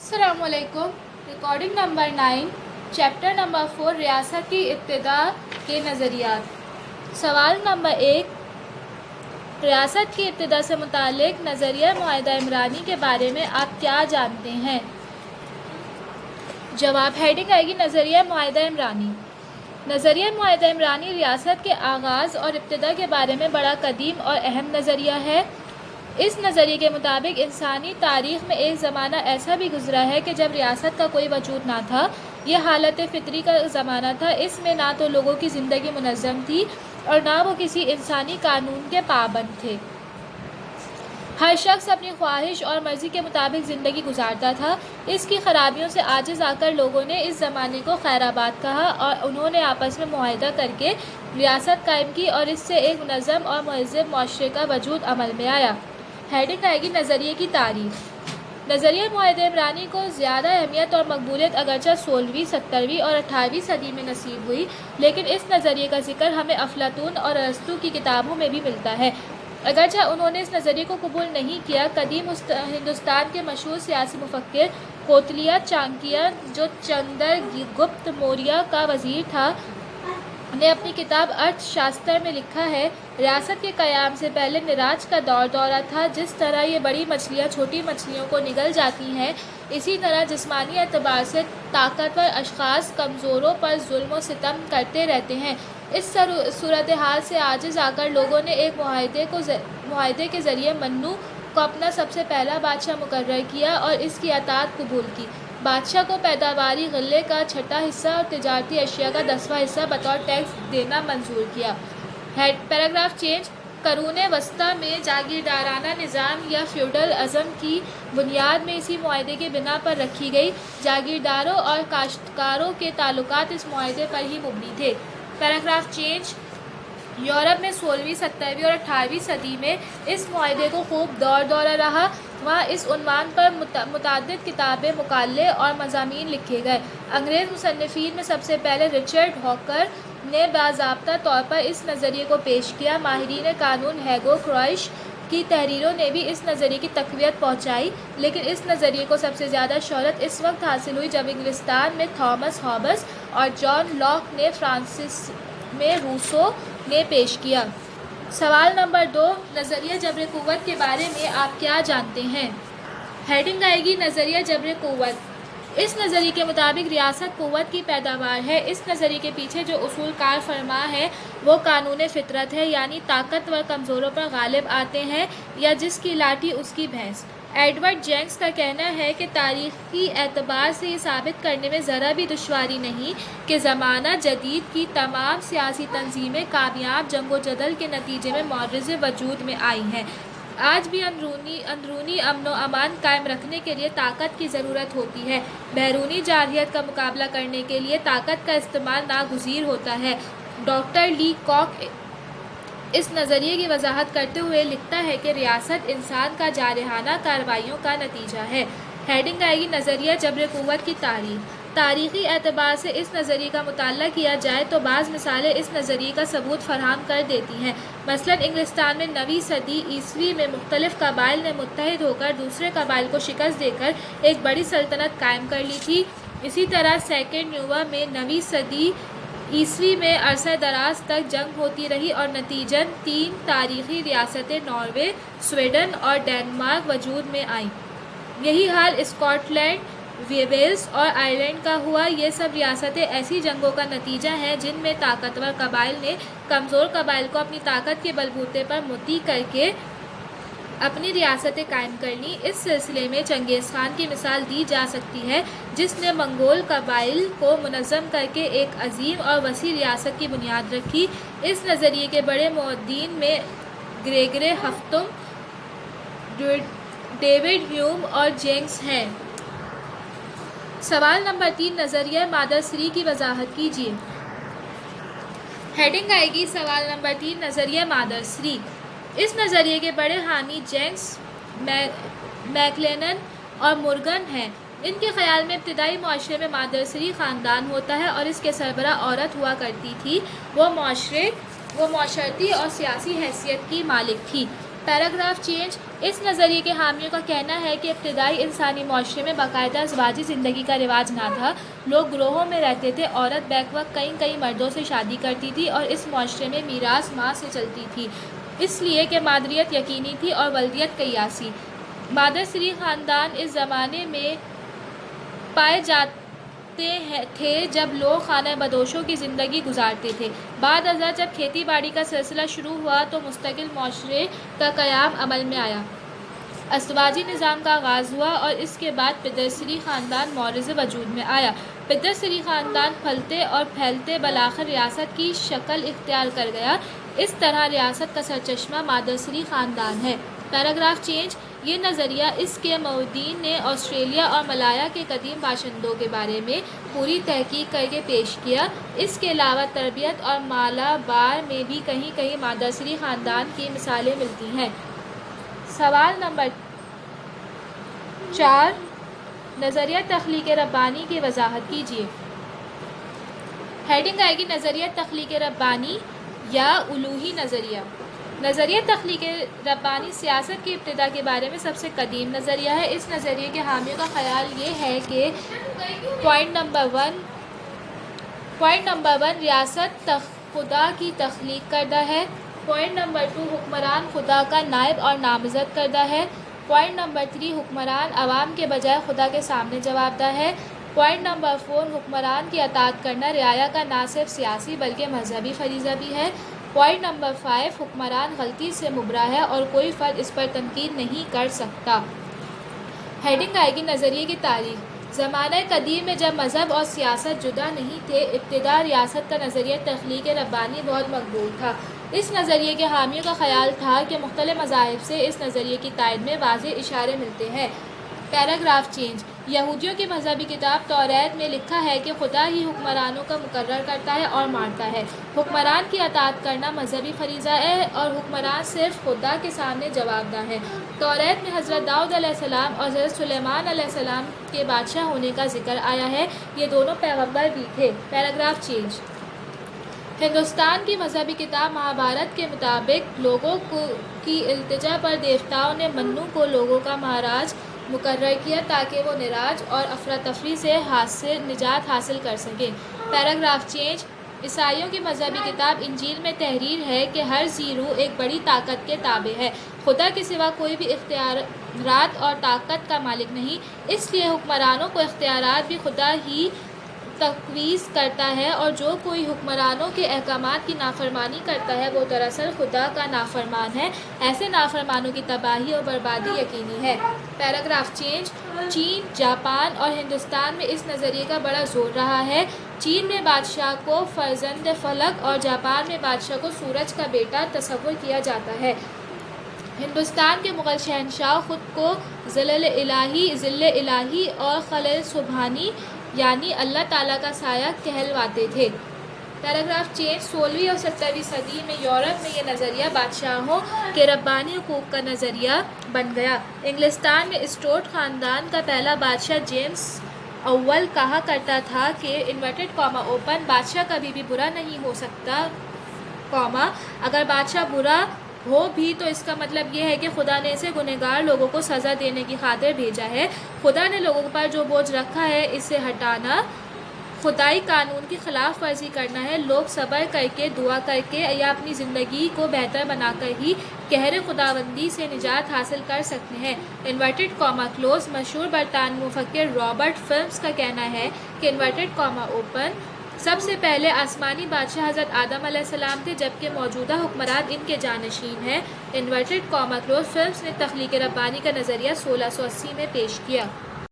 अस्सलाम वालेकुम। Recording number 9, chapter number 4, रियासत की इब्तिदा के नज़रियात। सवाल नंबर 1, रियासत की इब्तिदा से मुतालिक नज़रिया मुआहिदा इमरानी के बारे में आप क्या जानते हैं? जवाब। हेडिंग आएगी नज़रिया मुआहिदा इमरानी। नज़रिया मुआहिदा इमरानी रियासत के आगाज़ और इब्तिदा के बारे में बड़ा कदीम और अहम नज़रिया है। इस नज़रिए के मुताबिक इंसानी तारीख़ में एक ज़माना ऐसा भी गुज़रा है कि जब रियासत का कोई वजूद ना था। यह हालत फ़ितरी का ज़माना था। इसमें ना तो लोगों की ज़िंदगी मुनज़्ज़म थी और ना वो किसी इंसानी कानून के पाबंद थे। हर शख्स अपनी ख्वाहिश और मर्ज़ी के मुताबिक ज़िंदगी गुजारता था। इसकी ख़राबियों से आजिज़ आकर लोगों ने इस ज़माने को खैराबाद कहा और उन्होंने आपस में मुआहिदा करके रियासत कायम की और इससे एक मुनज़्ज़म और महज़्ज़ब मुआशरे का वजूद अमल में आया। हेडिंग आएगी नज़रिए की तारीख़। नज़रिया मुआहिदा इमरानी को ज़्यादा अहमियत और मकबूलियत अगरचे 16वीं, 17वीं और 18वीं सदी में नसीब हुई, लेकिन इस नज़रिए का जिक्र हमें अफलातून और अरस्तू की किताबों में भी मिलता है। अगरचे उन्होंने इस नज़रिए को कबूल नहीं किया। कदीम हिंदुस्तान के मशहूर सियासी मुफक्किर कोतलिया चाणक्य, जो चंद्रगुप्त मौर्य का वज़ीर था, ने अपनी किताब अर्थशास्त्र में लिखा है, रियासत के क़याम से पहले निराज का दौरा था। जिस तरह ये बड़ी मछलियाँ छोटी मछलियों को निगल जाती हैं, इसी तरह जिस्मानी एतबार से ताकतवर अशख़ास कमज़ोरों पर जुल्म व सितम करते रहते हैं। इस सूरत हाल से आजिज़ आकर लोगों ने एक मुआहिदे के ज़रिए मन्नू को अपना सबसे पहला बादशाह मुकर्रर किया और इसकी अताअत कबूल की। बादशाह को पैदावारी गल्ले का 6वां हिस्सा और तिजारती अशिया का 10वां हिस्सा बतौर टैक्स देना मंजूर किया। Paragraph change. करूने वस्ता में जागीरदाराना निज़ाम या फ्यूडल अज़म की बुनियाद में इसी मुआहिदे के बिना पर रखी गई। जागीरदारों और काश्तकारों के ताल्लुकात इस मुआहिदे पर ही मुबनी थे। Paragraph change. यूरोप में 16वीं, 17वीं और 18वीं सदी में इस मुआहिदे को खूब दौरा रहा। वहाँ इस उन्वान पर मुताद्दिद किताबें, मुकाले और मज़ामीन लिखे गए। अंग्रेज़ मुसन्निफ़ीन में सबसे पहले रिचर्ड हॉकर ने बाज़ाब्ता तौर पर इस नज़रिए को पेश किया। माहिरीन कानून हैगो क्रॉइश की तहरीरों ने भी इस नज़रिए की तक़वियत पहुँचाई, लेकिन इस नज़रिए को सबसे ज़्यादा शोहरत इस वक्त हासिल हुई जब इंग्लिस्तान में थॉमस हॉब्स और जॉन लॉक ने, फ्रांसिस में रूसो ने पेश किया। सवाल नंबर 2, नज़रिया जब्र क़ुव्वत के बारे में आप क्या जानते हैं? हेडिंग आएगी नज़रिया जब्र क़ुव्वत। इस नज़रिए के मुताबिक रियासत क़ुव्वत की पैदावार है। इस नज़रिए के पीछे जो उसूल कार फरमा है वो कानून फ़ितरत है, यानी ताकतवर कमज़ोरों पर गालिब आते हैं या जिसकी लाठी उसकी भैंस। एडवर्ड जेंक्स का कहना है कि तारीख़ी एतबार से ये साबित करने में ज़रा भी दुश्वारी नहीं कि ज़माना जदीद की तमाम सियासी तंजीमें कामयाब जंगो जदल के नतीजे में मौरज़े वजूद में आई हैं। आज भी अंदरूनी अमन व अमान कायम रखने के लिए ताकत की ज़रूरत होती है। बैरूनी जारहियत का मुकाबला करने के लिए ताकत का इस्तेमाल नागुज़ीर होता है। डॉक्टर ली कॉक इस नज़रिए की वजाहत करते हुए लिखता है कि रियासत इंसान का जारहाना कार्रवाइयों का नतीजा है। हेडिंग आएगी नज़रिया जब्र क़ुव्वत की तारीख़। तारीख़ी एतबार से इस नज़रिए का मुताला किया जाए तो बाज़ मिसालें इस नज़रिए का सबूत फराहम कर देती हैं। मसलन इंग्लिस्तान में 9वीं सदी ईस्वी में मुख्तलिफ़ कबाइल ने मुत्तहिद होकर दूसरे कबाइल को शिकस्त देकर एक बड़ी सल्तनत कायम कर ली थी। इसी तरह सेकेंड न्यूवा में 9वीं सदी ईस्वी में अरसा दराज तक जंग होती रही और नतीजन 3 तारीख़ी रियासतें नॉर्वे, स्वीडन और डेनमार्क वजूद में आईं। यही हाल स्कॉटलैंड, वेल्स और आयरलैंड का हुआ। ये सब रियासतें ऐसी जंगों का नतीजा हैं जिनमें ताकतवर कबाइल ने कमज़ोर कबाइल को अपनी ताकत के बलबूते पर मुती करके अपनी रियासतें कायम कर ली। इस सिलसिले में चंगेज़ खान की मिसाल दी जा सकती है, जिसने मंगोल कबाइल को मुनज़्ज़म करके एक अजीम और वसी रियासत की बुनियाद रखी। इस नज़रिए के बड़े मुअद्दिन में ग्रेगरे हफ्तुम, डेविड ह्यूम और जेंक्स हैं। सवाल नंबर 3, नज़रिया मादर श्री की वजाहत कीजिए। हेडिंग आएगी सवाल नंबर 3, नज़रिया मादर श्री। इस नज़रिए के बड़े हामी जेंक्स, मैक्लेनन और मुर्गन हैं। इनके ख़्याल में इब्तिदाई मुआशरे में मादरसरी ख़ानदान होता है और इसके सरबरा औरत हुआ करती थी। वो माशरती और सियासी हैसियत की मालिक थी। Paragraph change. اس نظریے کے حامیوں کا کہنا ہے کہ ابتدائی انسانی معاشرے میں باقاعدہ ازواجی زندگی کا رواج نہ تھا. لوگ گروہوں میں رہتے تھے. عورت بیک وقت کئی مردوں سے شادی کرتی تھی اور اس معاشرے میں میراث ماں سے چلتی تھی، اس لیے کہ مادریت یقینی تھی اور ولدیت قیاسی. مادر سری خاندان اس زمانے میں پائے جاتے تھے جب لوگ خانہ بدوشوں کی زندگی گزارتے تھے. بعد ازاں جب کھیتی باڑی کا سلسلہ شروع ہوا تو مستقل معاشرے کا قیام عمل میں آیا. ازدواجی نظام کا آغاز ہوا اور اس کے بعد پدرسری خاندان معرض وجود میں آیا. پدرسری خاندان پھلتے اور پھیلتے بالآخر ریاست کی شکل اختیار کر گیا. اس طرح ریاست کا سرچشمہ مادرسری خاندان ہے. Paragraph change. یہ نظریہ اس کے معودین نے آسٹریلیا اور ملایا کے قدیم باشندوں کے بارے میں پوری تحقیق کر کے پیش کیا. اس کے علاوہ تربیت اور مالابار میں بھی کہیں مادرسری خاندان کی مثالیں ملتی ہیں. سوال نمبر 4. نظریہ تخلیق ربانی کی وضاحت کیجیے. ہیڈنگ آئے گی نظریہ تخلیق ربانی یا الوہی نظریہ. نظریہ تخلیق ربانی سیاست کی ابتدا کے بارے میں سب سے قدیم نظریہ ہے. اس نظریے کے حامیوں کا خیال یہ ہے کہ پوائنٹ نمبر 1 ریاست خدا کی تخلیق کردہ ہے. پوائنٹ نمبر 2 حکمران خدا کا نائب اور نامزد کردہ ہے. پوائنٹ نمبر 3 حکمران عوام کے بجائے خدا کے سامنے جواب دہ ہے. پوائنٹ نمبر 4 حکمران کی اطاعت کرنا رعایا کا نہ صرف سیاسی بلکہ مذہبی فریضہ بھی ہے. پوائنٹ نمبر 5 حکمران غلطی سے مبرا ہے اور کوئی فرد اس پر تنقید نہیں کر سکتا. ہیڈنگ آئے گی نظریے کی تاریخ. زمانہ قدیم میں جب مذہب اور سیاست جدا نہیں تھے، ابتدا ریاست کا نظریہ تخلیق ربانی بہت مقبول تھا. اس نظریے کے حامیوں کا خیال تھا کہ مختلف مذاہب سے اس نظریے کی تائید میں واضح اشارے ملتے ہیں. Paragraph change. یہودیوں کی مذہبی کتاب توریت میں لکھا ہے کہ خدا ہی حکمرانوں کا مقرر کرتا ہے اور مارتا ہے. حکمران کی اطاعت کرنا مذہبی فریضہ ہے اور حکمران صرف خدا کے سامنے جواب دہ ہے. توریت میں حضرت داؤد علیہ السلام اور حضرت سلیمان علیہ السلام کے بادشاہ ہونے کا ذکر آیا ہے. یہ دونوں پیغمبر بھی تھے. Paragraph change. ہندوستان کی مذہبی کتاب مہابھارت کے مطابق لوگوں کی التجا پر دیوتاؤں نے منو کو لوگوں کا مہاراج مقرر کیا تاکہ وہ نراج اور افراتفری سے نجات حاصل کر سکیں. Paragraph change. عیسائیوں کی مذہبی کتاب انجیل میں تحریر ہے کہ ہر ذی روح ایک بڑی طاقت کے تابع ہے. خدا کے سوا کوئی بھی اختیارات اور طاقت کا مالک نہیں، اس لیے حکمرانوں کو اختیارات بھی خدا ہی تفویض کرتا ہے اور جو کوئی حکمرانوں کے احکامات کی نافرمانی کرتا ہے وہ دراصل خدا کا نافرمان ہے. ایسے نافرمانوں کی تباہی اور بربادی یقینی ہے. Paragraph change. چین، جاپان اور ہندوستان میں اس نظریے کا بڑا زور رہا ہے. چین میں بادشاہ کو فرزند فلک اور جاپان میں بادشاہ کو سورج کا بیٹا تصور کیا جاتا ہے. ہندوستان کے مغل شہنشاہ خود کو ذل الہی اور خلیل سبحانی یعنی اللہ تعالیٰ کا سایہ کہلواتے تھے. Paragraph change. 16ویں اور 17ویں صدی میں یورپ میں یہ نظریہ بادشاہوں کے ربانی حقوق کا نظریہ بن گیا. انگلستان میں اسٹوٹ خاندان کا پہلا بادشاہ جیمز اول کہا کرتا تھا کہ اوپن بادشاہ کبھی بھی برا نہیں ہو سکتا، اگر بادشاہ برا ہو بھی تو اس کا مطلب یہ ہے کہ خدا نے اسے گنہگار لوگوں کو سزا دینے کی خاطر بھیجا ہے. خدا نے لوگوں پر جو بوجھ رکھا ہے اسے ہٹانا خدائی قانون کی خلاف ورزی کرنا ہے. لوگ صبر کر کے، دعا کر کے یا اپنی زندگی کو بہتر بنا کر ہی قہر خداوندی سے نجات حاصل کر سکتے ہیں. مشہور برطانوی مفکر رابرٹ فلپس کا کہنا ہے کہ سب سے پہلے آسمانی بادشاہ حضرت آدم علیہ السلام تھے جبکہ موجودہ حکمران ان کے جانشین ہیں. فلپس نے تخلیق ربانی کا نظریہ 1680 میں پیش کیا.